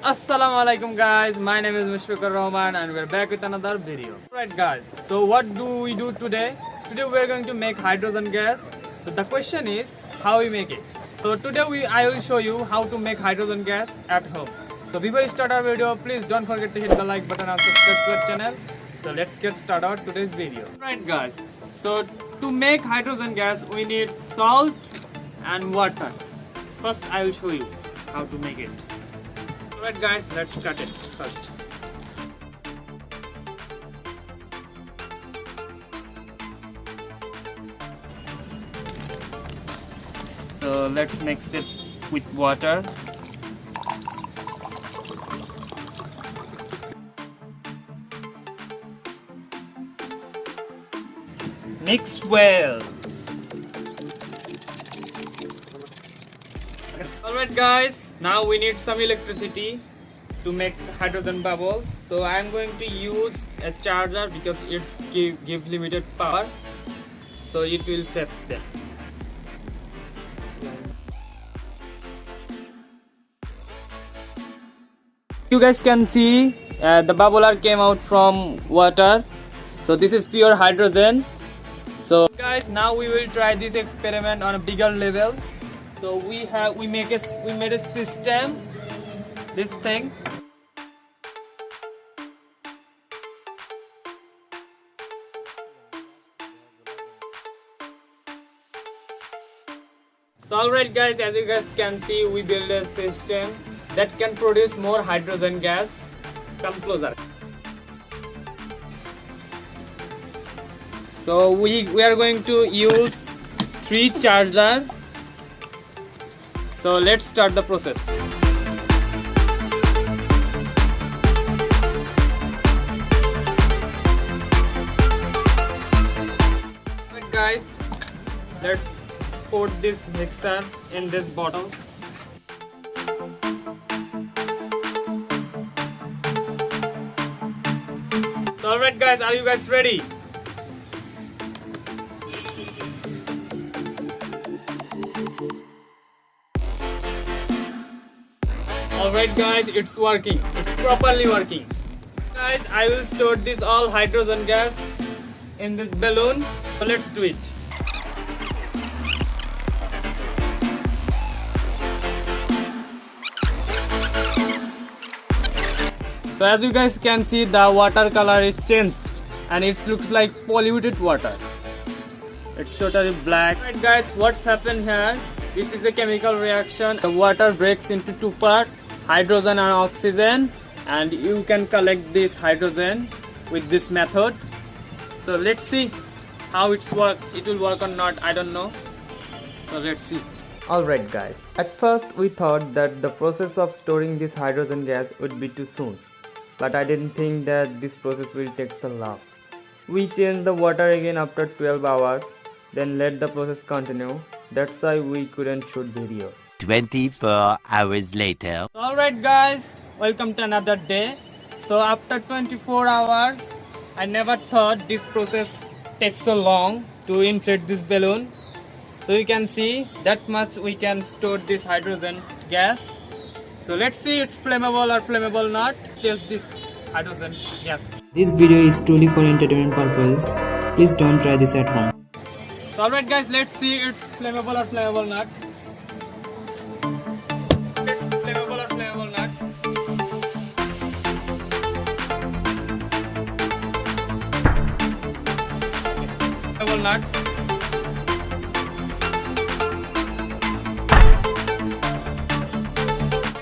Assalamualaikum guys, my name is Mushfiqur Rahman and we're back with another video. Alright guys, so what do we do today? Today we're going to make hydrogen gas. So the question is how we make it. So today I will show you how to make hydrogen gas at home. So before we start our video, please don't forget to hit the like button and subscribe to our channel. So let's get started today's video. Alright guys, so to make hydrogen gas we need salt and water. First I will show you how to make it. Alright guys, let's start it first. So let's mix it with water. Mix well. Alright guys, now we need some electricity to make hydrogen bubble. So I am going to use a charger because it's give limited power, so it will save them. You guys can see the bubbler came out from water. So this is pure hydrogen. So guys, now we will try this experiment on a bigger level. So we made a system, this thing. So alright guys, as you guys can see, we build a system that can produce more hydrogen gas. Come closer. So we are going to use 3 chargers. So let's start the process. Alright guys, let's put this mixer in this bottle. So alright guys, are you guys ready? Alright guys, it's working. It's properly working. Guys, I will store this all hydrogen gas in this balloon. So let's do it. So as you guys can see, the water color is changed and it looks like polluted water. It's totally black. Alright guys, what's happened here? This is a chemical reaction. The water breaks into 2 parts, hydrogen and oxygen, and you can collect this hydrogen with this method. So let's see how it will work or not, I don't know. So let's see. Alright guys, at first we thought that the process of storing this hydrogen gas would be too soon, but I didn't think that this process will take so long. We changed the water again after 12 hours, then let the process continue. That's why we couldn't shoot video. 24 hours later. Alright guys, welcome to another day. So after 24 hours, I never thought this process takes so long to inflate this balloon. So you can see that much we can store this hydrogen gas. So let's see it's flammable or flammable not. Test this hydrogen gas. This video is truly for entertainment purpose. Please don't try this at home. So alright guys, let's see it's flammable or flammable not. It's flammable or flammable not. Flammable not.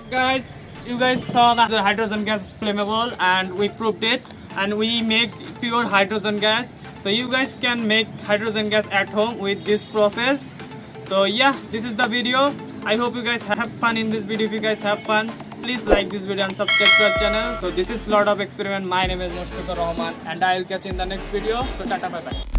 Guys, you guys saw that the hydrogen gas is flammable and we proved it, and we make pure hydrogen gas. So you guys can make hydrogen gas at home with this process. So yeah, this is the video. I hope you guys have fun in this video. If you guys have fun, please like this video and subscribe to our channel. So this is Lord of Experiment. My name is Mushfiqur Rahman and I will catch you in the next video. So tata, bye bye.